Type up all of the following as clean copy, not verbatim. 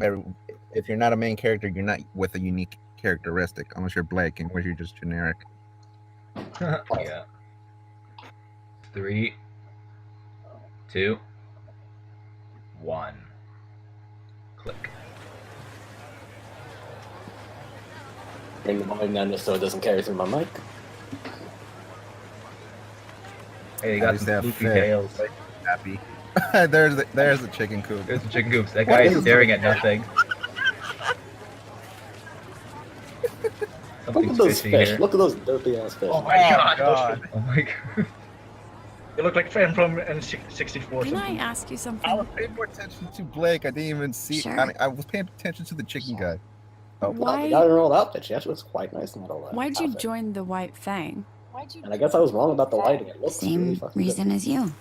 If you're not a main character, you're not with a unique characteristic, unless you're Blake, in which you're just generic. Yeah. 3, 2, 1. Click. Bring the volume down just so it doesn't carry through my mic. Hey, you got some spooky tails. Happy. there's the chicken coop. There's the chicken coops. That guy is staring at nothing. Look at those fish. Here. Look at those dirty ass fish. Oh my god. Oh my god. You look like Fran from N64. Can I ask you something? I was paying more attention to Blake. I didn't even see. Sure. I was paying attention to the chicken guy. Oh, why? The guy in her old outfit. She actually was quite nice in that old outfit. Why'd you join the White Fang? And I guess I was wrong about the lighting. It looks same really reason good. as you.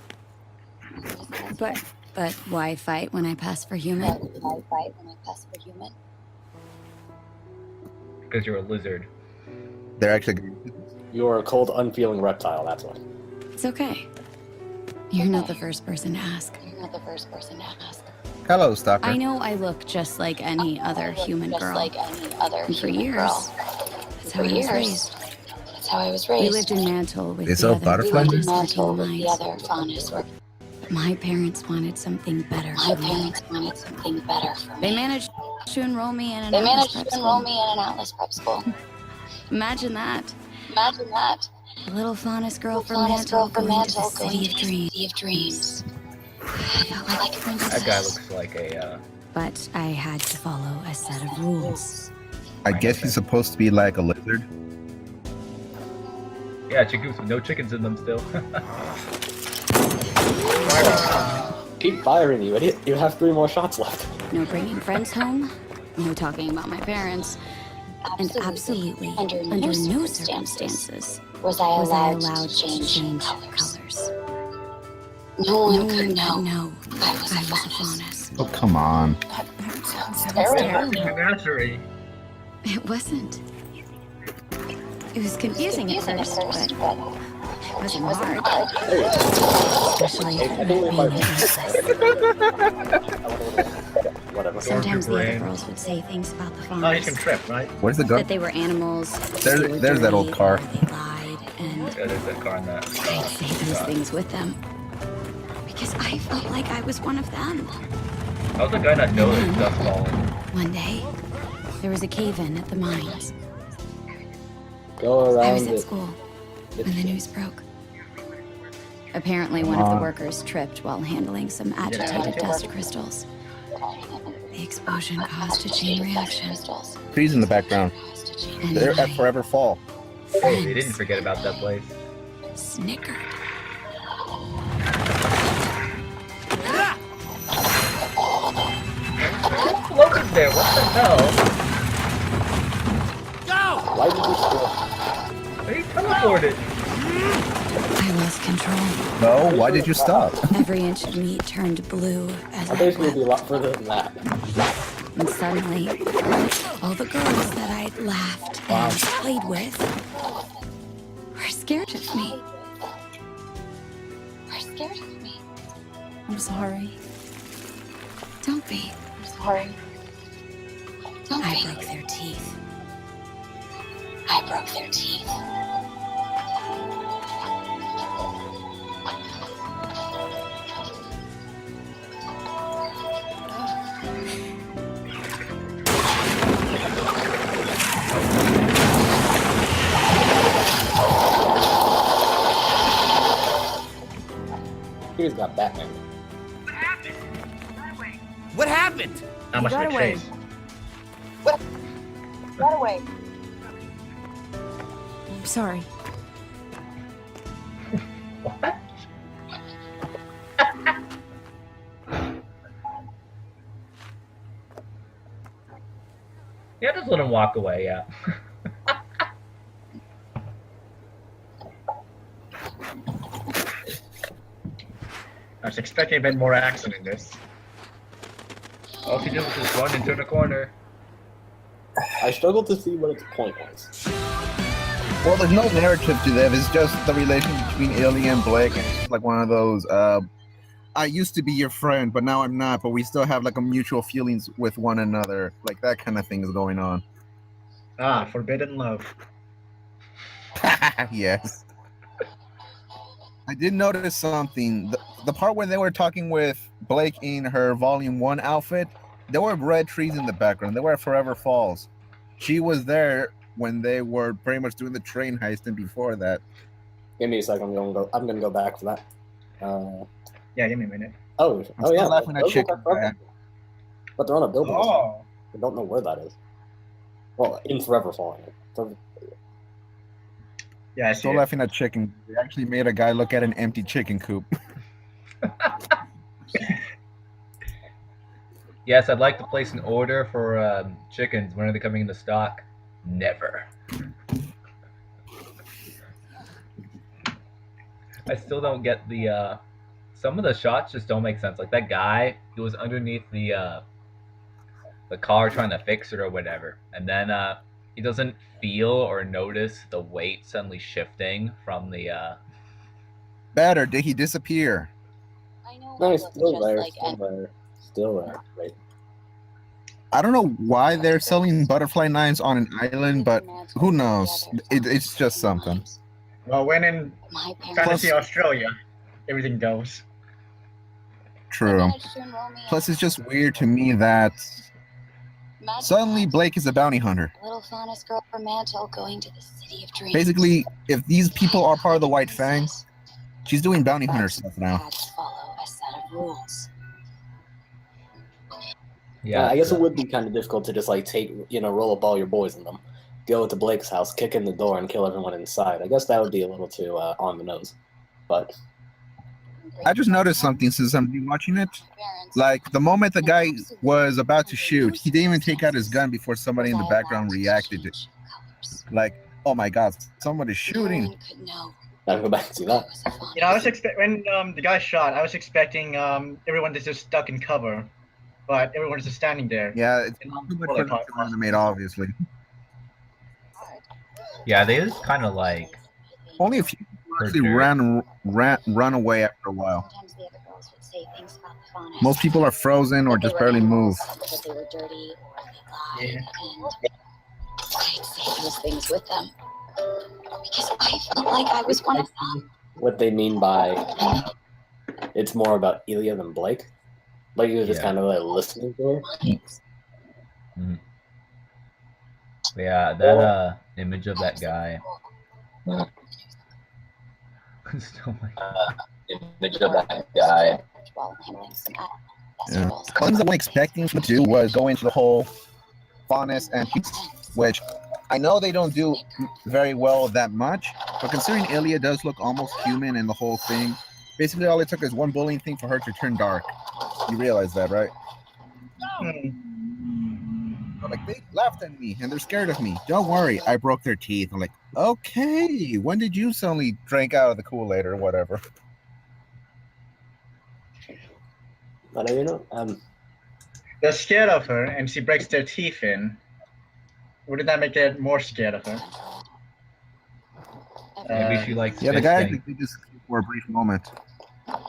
But why fight when I pass for human? Because you're a lizard. They're actually. You're a cold, unfeeling reptile. That's why. It's okay. You're not the first person to ask. Hello, stalker. I know I look just like any other human girl. And for years, that's how I was raised. We lived in Mantle with the other faunus. My parents wanted something better. They managed to enroll me in an Atlas prep school. Imagine that. A little faunus girl from Mantle going to the city of dreams. I felt like a princess. That guy looks like a. But I had to follow a set of rules. I guess he's supposed to be like a lizard. Yeah, chicken with no chickens in them still. Keep firing, you idiot. You have 3 more shots left. No bringing friends home. No talking about my parents. And absolutely, under no circumstances, was I allowed to change colors. No one could know I was a faunus. Oh, come on. It wasn't. It was confusing at first, but it wasn't hard. Especially Whatever. sometimes the other girls would say things about the Now you can faunus. trip, right? Where's the gun? That they were animals. There's that old car. They lied, and Yeah, there's that car in that. I'd say those things with them. Because I felt like I was one of them. How's the guy not know there's dust falling? One day, there was a cave-in at the mines. Go I around was at it. school when the news broke. Apparently, one of the workers tripped while handling some agitated dust crystals. The explosion caused a chain reaction. Trees in the background. And They're my at Forever Fall. They didn't forget about that place. snickered. Logan's there, what the hell? Why did you steal? He teleported. I lost control. No, why did you stop? Every inch of me turned blue as I I basically be a wept. lot further than that. And suddenly, all the girls that I'd laughed and played with were scared of me. I'm sorry. Don't be. I broke their teeth. He's got Batman. What happened? That must got be a away. chase. I'm sorry. What? Yeah, just let him walk away, yeah. I was expecting a bit more action in this. All she did was just run and turn a corner. I struggled to see what its point was. Well, there's no narrative to them. It's just the relation between Ilia and Blake, and it's just like one of those. I used to be your friend, but now I'm not. But we still have like a mutual feelings with one another. Like that kind of thing is going on. Ah, forbidden love. Yes. I did notice something. The part where they were talking with Blake in her Volume 1 outfit, there were red trees in the background. They were at Forever Falls. She was there when they were pretty much doing the train heist, and before that. Give me a second. I'm gonna go back for that. Yeah, give me a minute. Oh, I'm still yeah. laughing at those look chicken. like Forever. But they're on a building. Oh, I don't know where that is. Well, in Forever Falling. yeah, I see Still it. laughing at chicken. They actually made a guy look at an empty chicken coop. Yes, I'd like to place an order for chickens. When are they coming into stock? Never. I still don't get the. Some of the shots just don't make sense. Like that guy who was underneath the car trying to fix it or whatever, and then he doesn't feel or notice the weight suddenly shifting from the. Better, did he disappear? No, he's still there. Still there. Right. I don't know why they're selling butterfly knives on an island, but who knows? It's just something. Well, when in Fantasy Australia, everything goes. True. Plus, it's just weird to me that suddenly Blake is a bounty hunter. Little faunus girl from Mantle going to the city of dreams. Basically, if these people are part of the White Fang, she's doing bounty hunter stuff now. Follow a set of rules. Yeah, I guess it would be kind of difficult to just like take, roll up all your boys in them, go to Blake's house, kick in the door, and kill everyone inside. I guess that would be a little too on the nose. But I just noticed something since I'm watching it. Like the moment the guy was about to shoot, he didn't even take out his gun before somebody in the background reacted. Like, oh my God, somebody's shooting. I'll go back and see that. You know, I was when the guy shot, I was expecting everyone to just stuck in cover, but everyone's just standing there. Yeah, it's too much for the animate, obviously. Yeah, they just kind of like. Only a few actually run away after a while. Most people are frozen or just barely move. Yeah. I'd say those things with them because I felt like I was one of them. What they mean by it's more about Ilia than Blake. Like you're just kind of like listening to her. Mm-hmm. Yeah, that image of that guy. Image of that guy. Yeah. One thing I wasn't expecting to do was go into the whole faunus and which I know they don't do very well that much, but considering Ilia does look almost human in the whole thing, basically all it took is one bullying thing for her to turn dark. You realize that, right? Like, they laughed at me and they're scared of me. Don't worry, I broke their teeth. I'm like, okay, when did you suddenly drink out of the Kool-Aid or whatever? But they're scared of her and she breaks their teeth in. Wouldn't that make it more scared of her? Maybe she likes. Yeah, the guy actually did this for a brief moment. And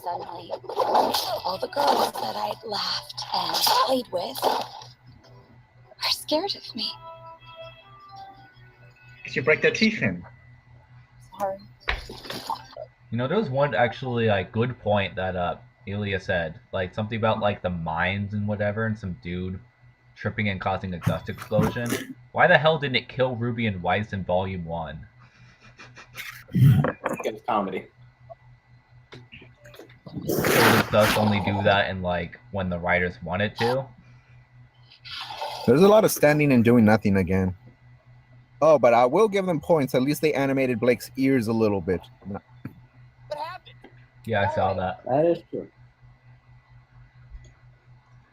suddenly, all the girls that I'd laughed and played with are scared of me. Because you break their teeth in. Sorry. You know, there was one actually like good point that Ilia said, like something about like the mines and whatever, and some dude tripping and causing a dust explosion. Why the hell didn't it kill Ruby and Weiss in Volume 1? It's comedy. It does only do that in like when the writers want it to. There's a lot of standing and doing nothing again. Oh, but I will give them points. At least they animated Blake's ears a little bit. What happened? Yeah, I saw that. That is true.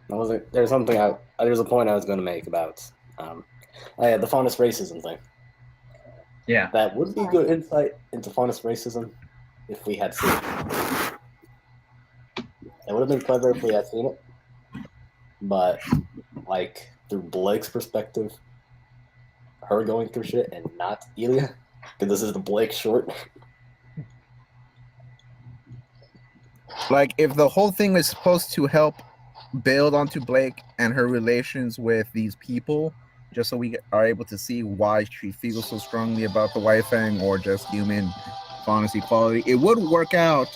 There's a point I was going to make about the faunus racism thing. Yeah. That would be good insight into faunus racism if we had seen it. It would have been clever if we had seen it. But, like, through Blake's perspective, her going through shit and not Ilia, because this is the Blake short. Like, if the whole thing was supposed to help build onto Blake and her relations with these people, just so we are able to see why she feels so strongly about the White Fang or just human faunus equality, it would work out.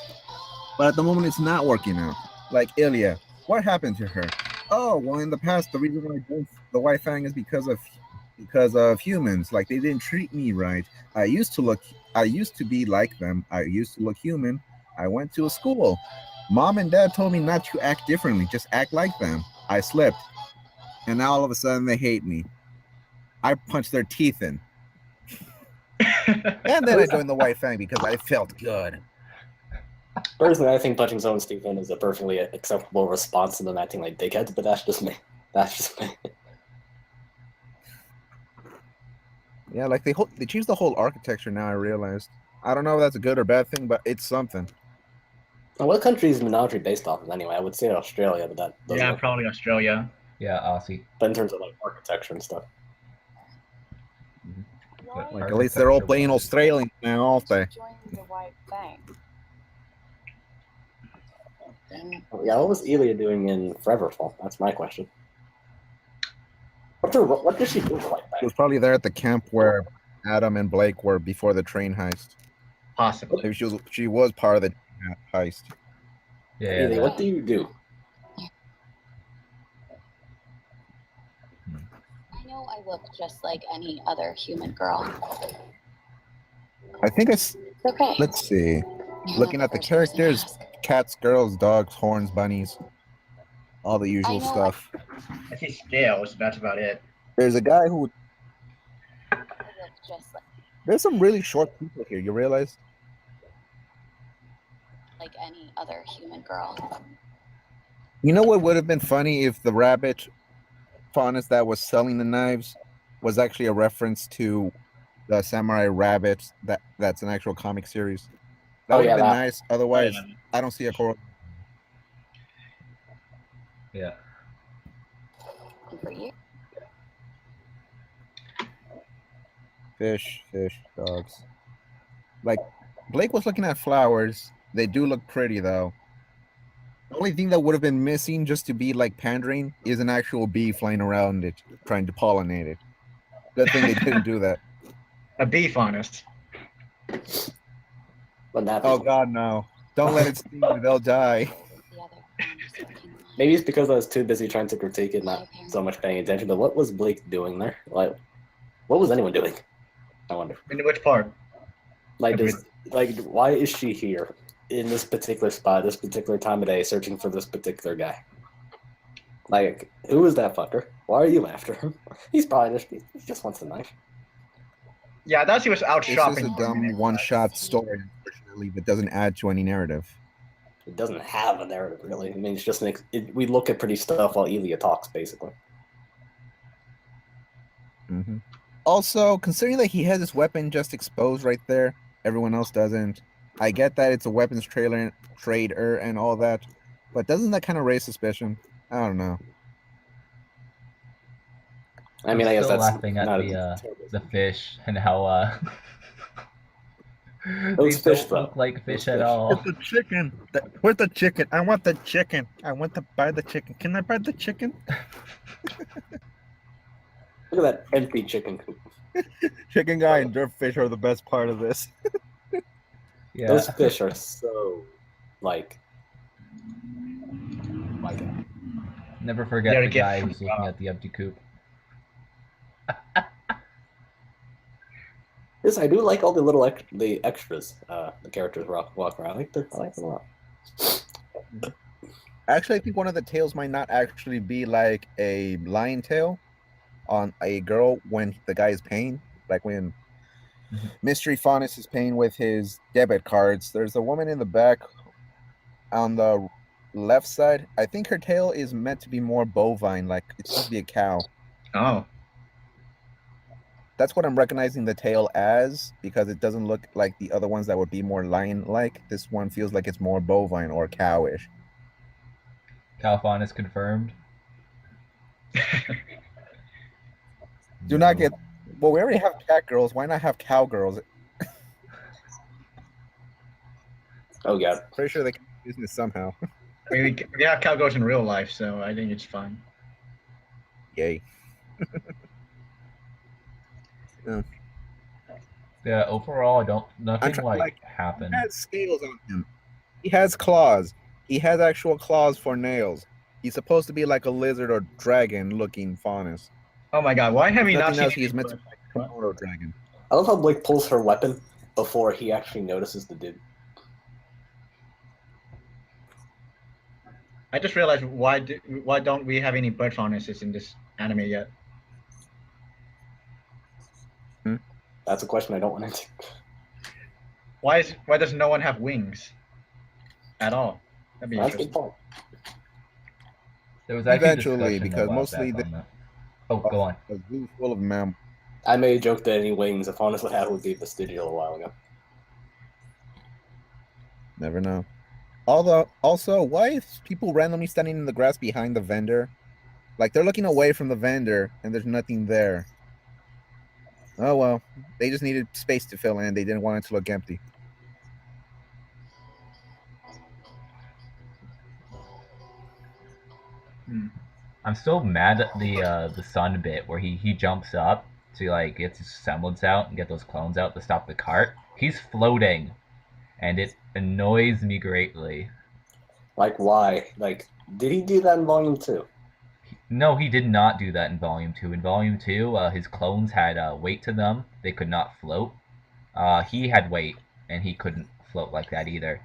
But at the moment, it's not working out. Like Ilia, what happened to her? Oh, well, in the past, the reason why I joined the White Fang is because of humans. Like, they didn't treat me right. I used to be like them. I used to look human. I went to a school. Mom and dad told me not to act differently, just act like them. I slipped. And now all of a sudden they hate me. I punched their teeth in. And then I joined the White Fang because I felt good. Personally, I think punching someone's teeth in is a perfectly acceptable response to them acting like dickheads, but that's just me. That's just me. Yeah, like they changed the whole architecture now, I realized. I don't know if that's a good or bad thing, but it's something. Now, what country is Menagerie based off of anyway? I would say Australia, but that doesn't Yeah, work. probably Australia. Yeah, Aussie. But in terms of like architecture and stuff. But Like, at least they're all playing Australian now, aren't they? Join the White Fang. Yeah, what was Ilia doing in Foreverfall? That's my question. What did she do like She was that? probably there at the camp where Adam and Blake were before the train heist. Possibly. Maybe she was part of the heist. Yeah, Ilia, what do you do? I know I look just like any other human girl. I think it's, It's okay. let's see. You're Looking not at the first person to characters, ask. cats, girls, dogs, horns, bunnies, all the usual I know stuff. I see scales, that's about it. There's a guy who, I look just there's some really short people here, you realize? like any other human girl. You know what would have been funny if the rabbit faunus that was selling the knives was actually a reference to the Samurai Rabbit that's an actual comic series. That Oh, would yeah, have been that. nice. Otherwise, Oh, yeah. I don't see a correlation. Yeah. And for you, Fish, dogs. Like, Blake was looking at flowers. They do look pretty, though. The only thing that would have been missing just to be like pandering is an actual bee flying around it, trying to pollinate it. Good thing they didn't do that. A beef honest. But that Oh, God, no. Don't let it sting you. They'll die. the other one is looking like. Maybe it's because I was too busy trying to critique it, not so much paying attention. But what was Blake doing there? Like, what was anyone doing? I wonder. In which part? Like, why is she here in this particular spot, this particular time of day, searching for this particular guy? Like, who is that fucker? Why are you after him? He's probably he just wants a knife. Yeah, I thought she was out This shopping. is a for dumb minute. one-shot story, unfortunately, that doesn't add to any narrative. It doesn't have a narrative, really. I mean, it's just we look at pretty stuff while Ilia talks, basically. Mm-hmm. Also, considering that he has his weapon just exposed right there, everyone else doesn't. I get that it's a weapons trader and all that, but doesn't that kind of raise suspicion? I don't know. I mean, I'm I guess still that's laughing at not the fish and how Those they fish, don't though. look like fish Those at fish. all. The chicken. Where's the chicken? I want the chicken. I want to buy the chicken. Can I buy the chicken? Look at that empty chicken coop. Chicken guy and dirt fish are the best part of this. Yeah. Those fish are so, like, Never forget Gotta the get guy from who's looking God. at the empty coop. Yes, I do like all the little the extras. The characters walk around. I like them a lot. Actually, I think one of the tails might not actually be like a lion tail on a girl when the guy is paying. Like when Mystery Faunus is paying with his debit cards. There's a woman in the back on the left side. I think her tail is meant to be more bovine, like it's supposed to be a cow. Oh. That's what I'm recognizing the tail as, because it doesn't look like the other ones that would be more lion-like. This one feels like it's more bovine or cowish. Calphon is confirmed. Do not get... Well, we already have cat girls. Why not have cow girls? Oh, God. Pretty sure they business somehow. I mean, we have cowgirls in real life, so I think it's fine. Yay. Yeah, overall, nothing Like, happened. he has scales on him. He has claws. He has actual claws for nails. He's supposed to be like a lizard or dragon looking faunus. Oh my god, why have we not Nothing seen else, he's any meant to birds? be like a Komodo dragon. I love how Blake pulls her weapon before he actually notices the dude. I just realized why don't we have any bird faunuses in this anime yet? That's a question I don't want to answer. Why does no one have wings at all? That'd be That's a good interesting. point. There was actually Eventually, discussion because a while mostly back on that. Oh, go on. A zoo full of mammals. I made a joke that any wings, if Faunus would have, would be vestigial a while ago. Never know. Although, also, why is people randomly standing in the grass behind the vendor? Like, they're looking away from the vendor, and there's nothing there. Oh, well. They just needed space to fill in. They didn't want it to look empty. I'm still mad at the sun bit where he jumps up to like get his semblance out and get those clones out to stop the cart. He's floating, and it annoys me greatly. Like, why? Like, did he do that in Volume 2? No, he did not do that in Volume 2. In Volume 2, his clones had weight to them. They could not float. He had weight, and he couldn't float like that either.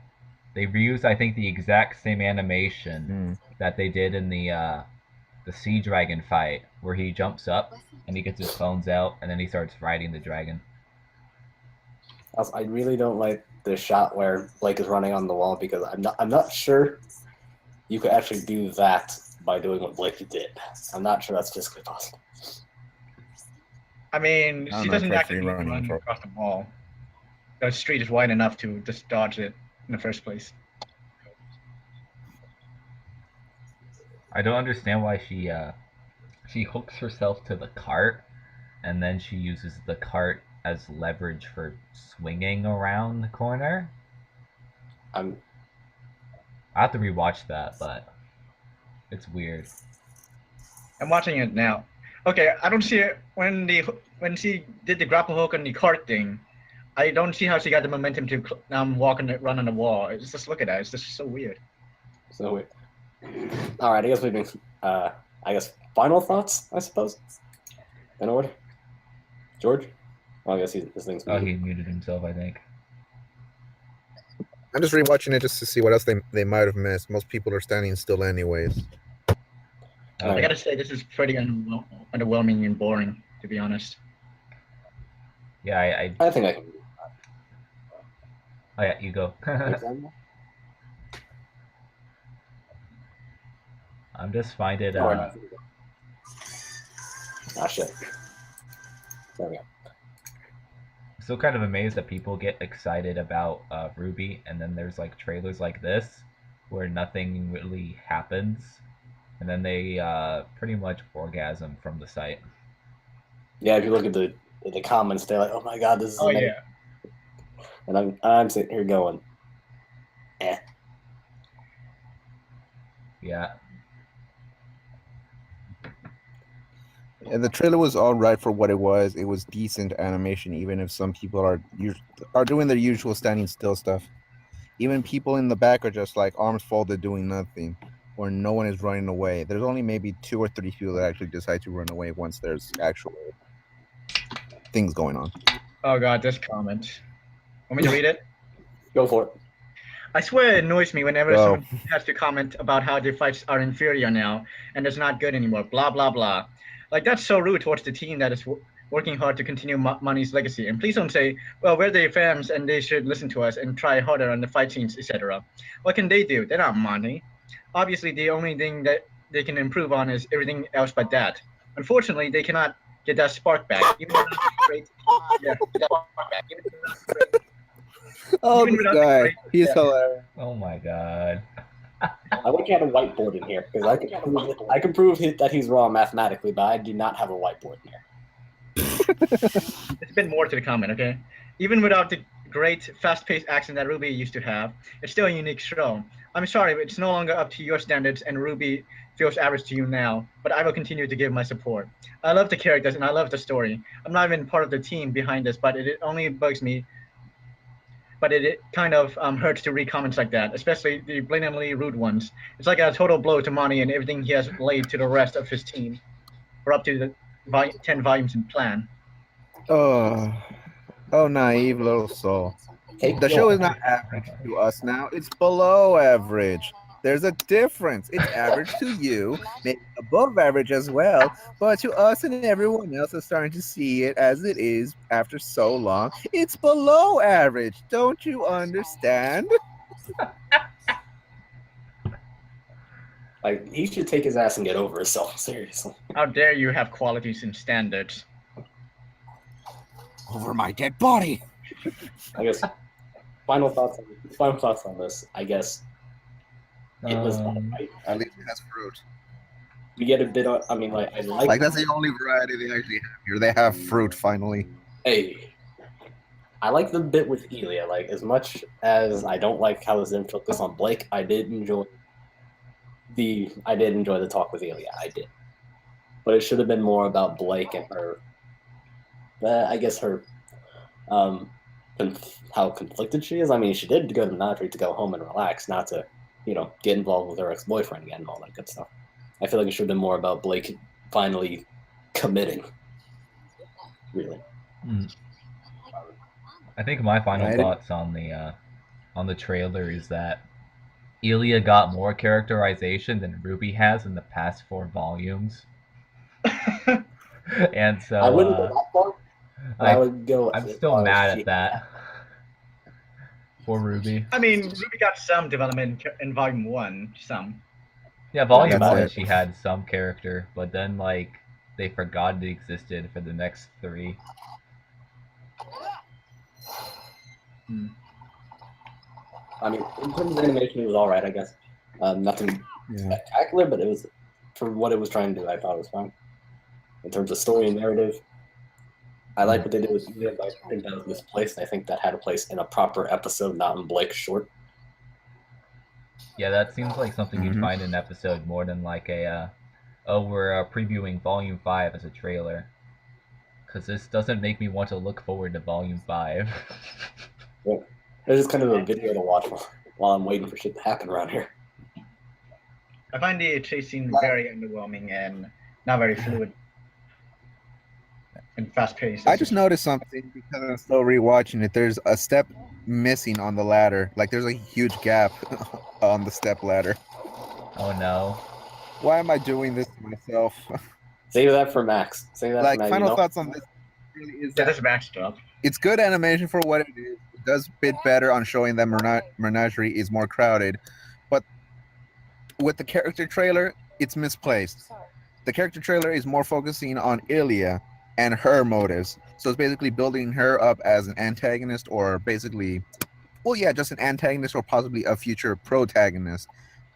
They reused, I think, the exact same animation that they did in the sea dragon fight, where he jumps up and he gets his clones out, and then he starts riding the dragon. I really don't like the shot where Blake is running on the wall because I'm not sure you could actually do that by doing what Blake did. I'm not sure that's physically possible. I mean, I she don't know, doesn't try actually free running run for- across the wall. The street is wide enough to just dodge it in the first place. I don't understand why she hooks herself to the cart, and then she uses the cart as leverage for swinging around the corner. I have to rewatch that, but it's weird. I'm watching it now. Okay, I don't see it when she did the grapple hook on the cart thing. I don't see how she got the momentum to run on the wall. It's just look at that. It's just so weird. So weird. All right, I guess we've been. Final thoughts, I suppose. In order. George. Well, I guess this thing's. Oh, he muted himself, I think. I'm just rewatching it just to see what else they might have missed. Most people are standing still anyways. I gotta say, this is pretty underwhelming and boring, to be honest. Yeah, I think I can. Oh yeah, you go. I'm just finding it. Ah, shit. There we go. I'm still kind of amazed that people get excited about RWBY, and then there's like trailers like this where nothing really happens, and then they pretty much orgasm from the site. Yeah, if you look at the comments, they're like, "Oh my god, this is." Oh amazing. yeah. And I'm sitting here going, "Eh." Yeah. And the trailer was all right for what it was. It was decent animation, even if some people are doing their usual standing still stuff. Even people in the back are just like arms folded, doing nothing, or no one is running away. There's only maybe 2 or 3 people that actually decide to run away once there's actual things going on. Oh god, this comment. Want me to read it? Go for it. I swear it annoys me whenever Go. someone has to comment about how the fights are inferior now and it's not good anymore. Blah blah blah. Like that's so rude towards the team that is working hard to continue Money's legacy. And please don't say, "Well, we're the fans and they should listen to us and try harder on the fight scenes, etc." What can they do? They're not Money. Obviously, the only thing that they can improve on is everything else but that. Unfortunately, they cannot get that spark back. Even without the great, yeah, get that spark back. Even without the great. Oh, Even this without the guy. great- He's yeah. hilarious. Oh my god. I wish I had a whiteboard in here because I can prove that he's wrong mathematically, but I do not have a whiteboard in here. It's a bit more to the comment, okay? Even without the great fast-paced action that RWBY used to have, it's still a unique show. I'm sorry, but it's no longer up to your standards, and RWBY feels average to you now, but I will continue to give my support. I love the characters, and I love the story. I'm not even part of the team behind this, but it only bugs me. But it kind of hurts to read comments like that, especially the blatantly rude ones. It's like a total blow to Monty and everything he has laid to the rest of his team. We're up to the 10 volumes in plan. Oh, naive little soul. The show is not average to us now. It's below average. There's a difference. It's average to you, maybe above average as well, but to us and everyone else is starting to see it as it is after so long. It's below average. Don't you understand? Like, he should take his ass and get over himself, seriously. How dare you have qualities and standards? Over my dead body. I guess final thoughts on this. I guess it was alright. At least it has fruit. We get a bit of, I mean, like, I Like, that's the only variety they actually have here. They have fruit, finally. Hey, I like the bit with Ilia. Like, as much as I don't like how this didn't focus on Blake, I did enjoy the talk with Ilia. I did, but it should have been more about Blake and her. I guess her, how conflicted she is. I mean, she did go to the Menagerie to go home and relax, not to, get involved with her ex-boyfriend again and all that good stuff. I feel like it should have been more about Blake finally committing. Really. I think my final thoughts on the trailer is that Ilia got more characterization than RWBY has in the past 4 volumes. And so I wouldn't go that far. I would go. I'm still mad at that for RWBY. I mean, RWBY got some development in Volume 1, some. Yeah, Volume That's 1 it. she had some character, but then like they forgot it existed for the next 3. I mean, in terms of animation, it was all right, I guess. Nothing spectacular, but it was, for what it was trying to do, I thought it was fine. In terms of story and narrative, I like what they did with Ilia, but I think that was misplaced. I think that had a place in a proper episode, not in Blake's short. Yeah, that seems like something you'd find in an episode more than like we're previewing Volume 5 as a trailer. Because this doesn't make me want to look forward to Volume 5. Yeah. It's just kind of a video to watch while I'm waiting for shit to happen around here. I find the chase scene very underwhelming and not very fluid and fast-paced. I just noticed something because I'm still rewatching it. There's a step missing on the ladder. Like, there's a huge gap on the step ladder. Oh no. Why am I doing this to myself? Save that for Max. Save that Like, for Max. final thoughts on this really is Yeah, that that's Max stuff. it's good animation for what it is. It does bit better on showing that Menagerie is more crowded. But with the character trailer, it's misplaced. The character trailer is more focusing on Ilia and her motives. So it's basically building her up as an antagonist, or basically, just an antagonist or possibly a future protagonist.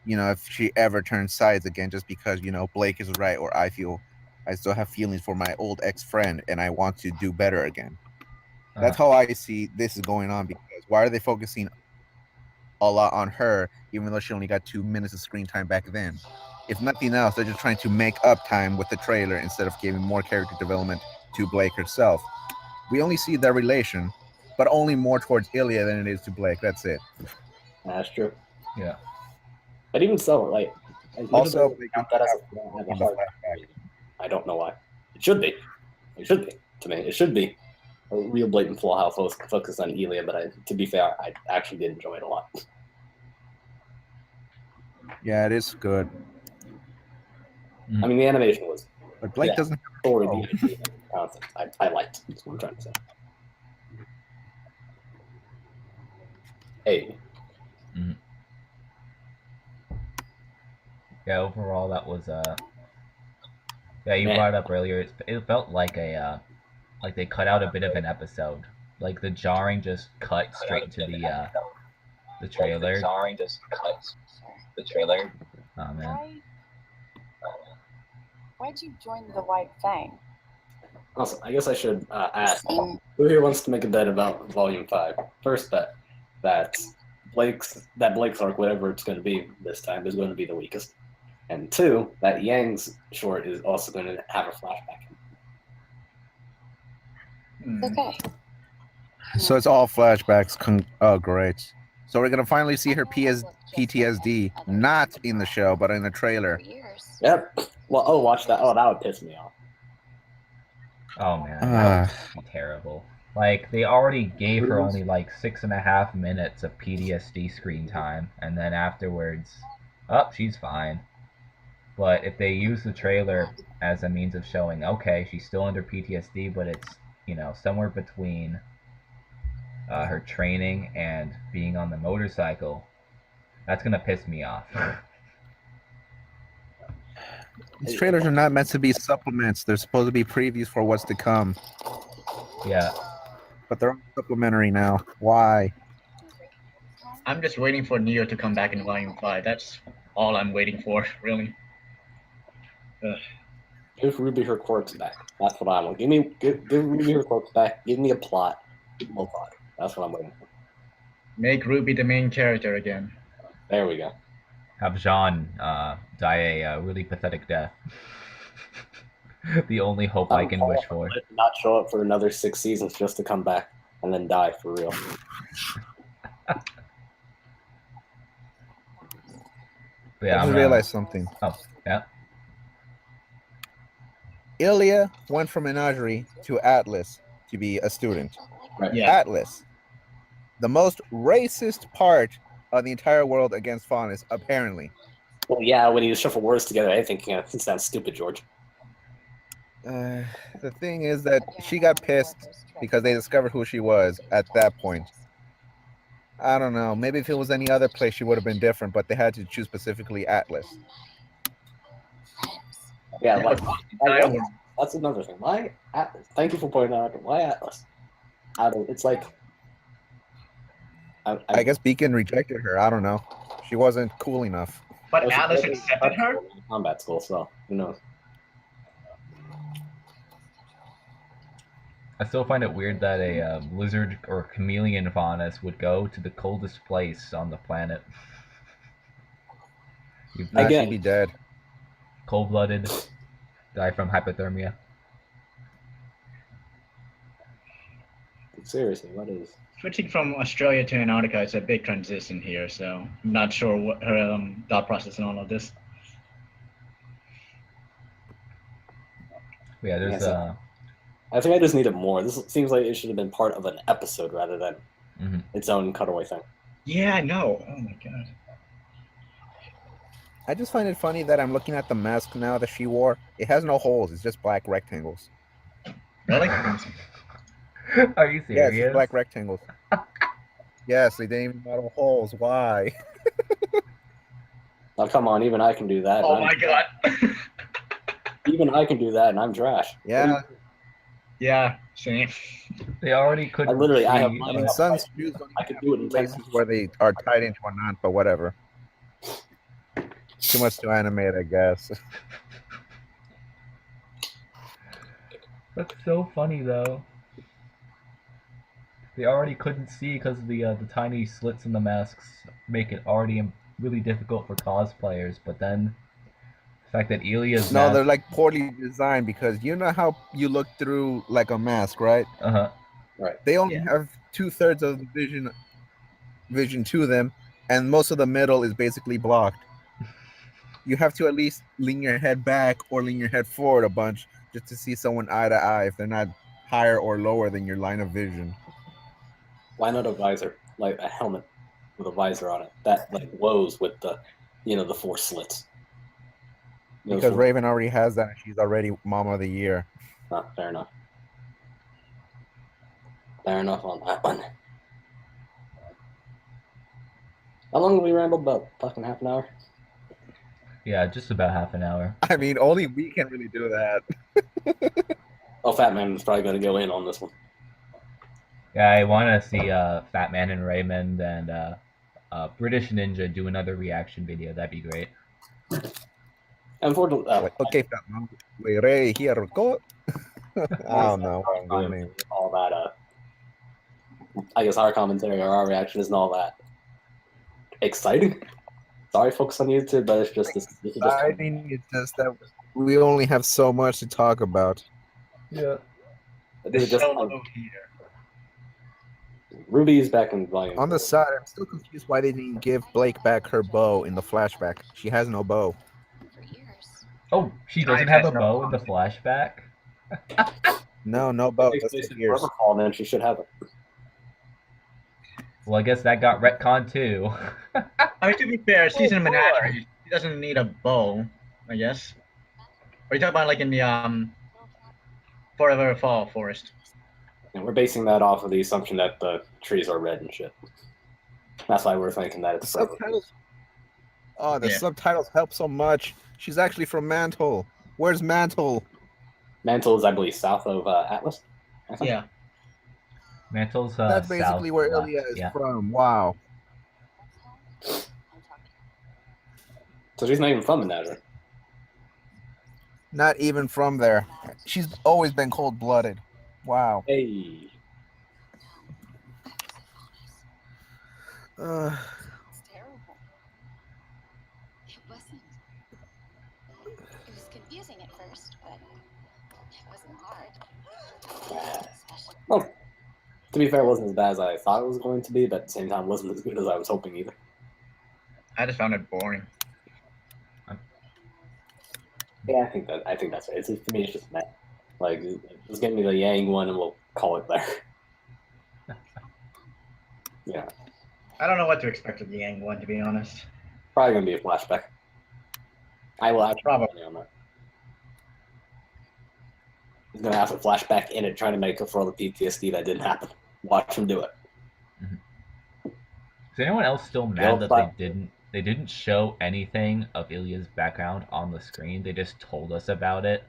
If she ever turns sides again, just because, Blake is right, or I feel I still have feelings for my old ex-friend and I want to do better again. That's how I see this is going on, because why are they focusing a lot on her, even though she only got 2 minutes of screen time back then? If nothing else, they're just trying to make up time with the trailer instead of giving more character development to Blake herself. We only see their relation, but only more towards Ilia than it is to Blake. That's it. That's true. Yeah. But even so, like, Also, I don't know why. It should be. It should be. To me, it should be a real blatant flaw how focus on Ilia. But to be fair, I actually did enjoy it a lot. Yeah, it is good. I mean, the animation was. But Blake doesn't. Story, the idea, the concept. I liked. That's what I'm trying to say. Hey. Yeah, overall that was you brought it up earlier. It felt like like they cut out a bit of an episode. Like the jarring just cut straight into the trailer. Oh man. Why'd you join the White Fang? Also, I guess I should ask, who here wants to make a bet about Volume 5? First bet, that Blake's arc, whatever it's going to be this time, is going to be the weakest. And 2, that Yang's short is also going to have a flashback. Okay. So it's all flashbacks. Oh, great. So we're gonna finally see her PTSD, not in the show, but in the trailer. Yep. Well, watch that. Oh, that would piss me off. Oh man, that would be terrible. Like, they already gave her only like 6.5 minutes of PTSD screen time, and then afterwards, she's fine. But if they use the trailer as a means of showing, okay, she's still under PTSD, but it's, somewhere between her training and being on the motorcycle, that's gonna piss me off. These trailers are not meant to be supplements. They're supposed to be previews for what's to come. Yeah. But they're supplementary now. Why? I'm just waiting for Neo to come back in Volume 5. That's all I'm waiting for, really. Give Ruby her quirks back. That's what I want. Give Ruby her quirks back. Give me a plot. We'll talk. That's what I'm waiting for. Make Ruby the main character again. There we go. Have Jean die a really pathetic death. The only hope I can wish for. Not show up for another 6 seasons just to come back and then die for real. Yeah, I just realized something. Oh, yeah. Ilia went from Menagerie to Atlas to be a student. Right. Yeah. Atlas, the most racist part of the entire world against Faunus, apparently. Well, yeah, when you shuffle words together, I think it sounds stupid, George. The thing is that she got pissed because they discovered who she was at that point. I don't know. Maybe if it was any other place, she would have been different, but they had to choose specifically Atlas. Yeah, like, that's another thing. Why Atlas? Thank you for pointing out. Why Atlas? It's like... I guess Beacon rejected her. I don't know. She wasn't cool enough. But Atlas accepted her? Combat school, so who knows? I still find it weird that a lizard or chameleon faunus would go to the coldest place on the planet. You'd She'd be dead. Cold-blooded, die from hypothermia. Seriously, what is... Switching from Australia to Antarctica is a big transition here, so I'm not sure what her thought process in all of this. Yeah, there's I think I just needed more. This seems like it should have been part of an episode rather than its own cutaway thing. Yeah, I know. Oh my god. I just find it funny that I'm looking at the mask now that she wore. It has no holes. It's just black rectangles. Really? Are you serious? Yeah, it's just black rectangles. Yes, they didn't even model holes. Why? Oh, come on. Even I can do that. Oh my god. Even I can do that, and I'm trash. Yeah. Yeah, same. They already couldn't. I have. I mean, Sun's shoes I could do it in places where they are tied into a knot, but whatever. Too much to animate, I guess. That's so funny, though. They already couldn't see because of the tiny slits in the masks make it already really difficult for cosplayers. But then the fact that Ilia's No, mask... they're like poorly designed because you know how you look through like a mask, right? Right. They only have 2/3 of the vision to them, and most of the middle is basically blocked. You have to at least lean your head back or lean your head forward a bunch just to see someone eye to eye if they're not higher or lower than your line of vision. Why not a visor, like a helmet with a visor on it that like glows with the, the 4 slits? Because Raven already has that. She's already Mama of the Year. Fair enough. Fair enough on that one. How long have we rambled? About fucking half an hour? Yeah, just about half an hour. I mean, only we can really do that. Oh, Fat Man is probably going to go in on this one. Yeah, I want to see Fat Man and Raymond and British Ninja do another reaction video. That'd be great. Unfortunately, Okay, Fat Man. We're ready here. Go. I don't know. All that. I guess our commentary or our reaction isn't all that. exciting. Sorry, folks on YouTube, but it's just this. This is just Exciting. It's just that we only have so much to talk about. Yeah. this is It's just so like, low here. Ruby is back in volume. On the side, I'm still confused why they didn't give Blake back her bow in the flashback. She has no bow. For years. Oh, she doesn't Giant have a has no bow in the flashback? No bow. It Just takes the place in ears. Riverfall, then she should have it. Well, I guess that got retconned too. I mean, to be fair, she's in a boy. menagerie. She doesn't need a bow, I guess. Or you talking about like in the Forever Fall forest? And we're basing that off of the assumption that the trees are red and shit. That's why we're thinking that The it's forever. subtitles. Oh, the Yeah. subtitles help so much. She's actually from Mantle. Where's Mantle? Mantle is, I believe, south of Atlas. I think. Yeah. Mantle's That's basically south where left. Ilia is Yeah. from. Wow. So she's not even from Menagerie. Not even from there. She's always been cold-blooded. Wow. Hey. It's terrible. It wasn't. It was confusing at first, but it wasn't hard. Especially Well, to be fair, it wasn't as bad as I thought it was going to be, but at the same time, it wasn't as good as I was hoping either. I just found it boring. Yeah, I think that's right. It's, to me, it's just that. Like, just give me the Yang one, and we'll call it there. Yeah, I don't know what to expect of the Yang one, to be honest. probably gonna be a flashback. I will actually Probably. on that. He's gonna have a flashback in it, trying to make up for all the PTSD that didn't happen. Watch him do it. Is anyone else still mad that they didn't show anything of Ilia's background on the screen? They just told us about it.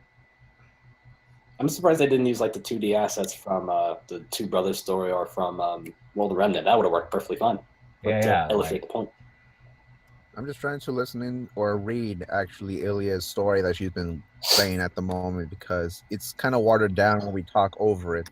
I'm surprised they didn't use like the 2D assets from the Two Brothers story or from World of Remnant. That would have worked perfectly fine. Yeah, to illustrate the point. I'm just trying to listen in or read actually Ilia's story that she's been saying at the moment because it's kind of watered down when we talk over it.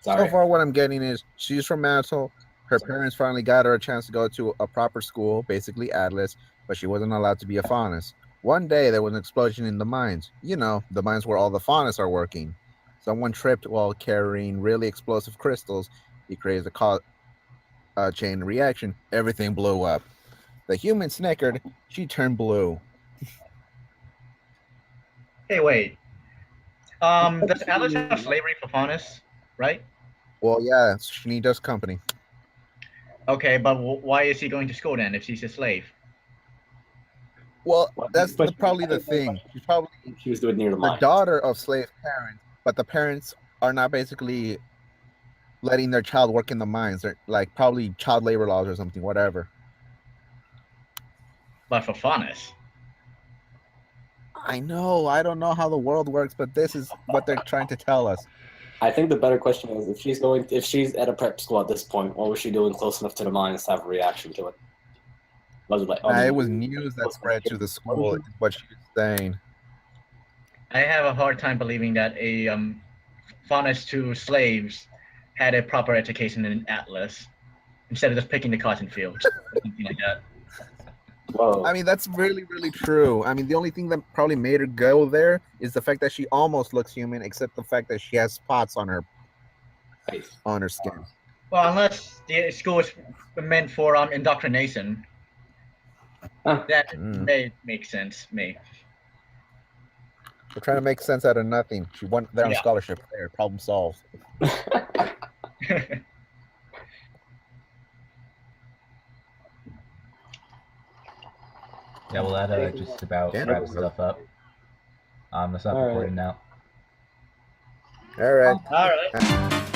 Sorry. So far, what I'm getting is she's from Mantle. Her parents finally got her a chance to go to a proper school, basically Atlas, but she wasn't allowed to be a Faunus. One day, there was an explosion in the mines. You know, the mines where all the Faunus are working. Someone tripped while carrying really explosive crystals. He created a chain reaction. Everything blew up. The human snickered. She turned blue. Hey, wait. Does Atlas have slavery for Faunus, right? Well, yeah, it's Shanita's company. Okay, but why is he going to school then if he's a slave? Well, Well, that's but- probably the thing. She's probably She was doing near the the mine. daughter of slave parents, but the parents are not basically letting their child work in the mines. They're like probably child labor laws or something, whatever. But for Faunus. I know. I don't know how the world works, but this is what they're trying to tell us. I think the better question is if she's at a prep school at this point, what was she doing close enough to the mines to have a reaction to it? Was it like It was news that spread to the school, is what she was saying. I have a hard time believing that a Faunus to slaves had a proper education in Atlas instead of just picking the cotton fields or something like that. Whoa. I mean, that's really, really true. I mean, the only thing that probably made her go there is the fact that she almost looks human, except the fact that she has spots on her skin. Well, unless the school is meant for indoctrination, that may make sense. May. They're trying to make sense out of nothing. She went there on Yeah. scholarship. There, problem solved. Yeah, well, that just about Yeah. wraps stuff up. Let's stop All right. recording now. All right. All right.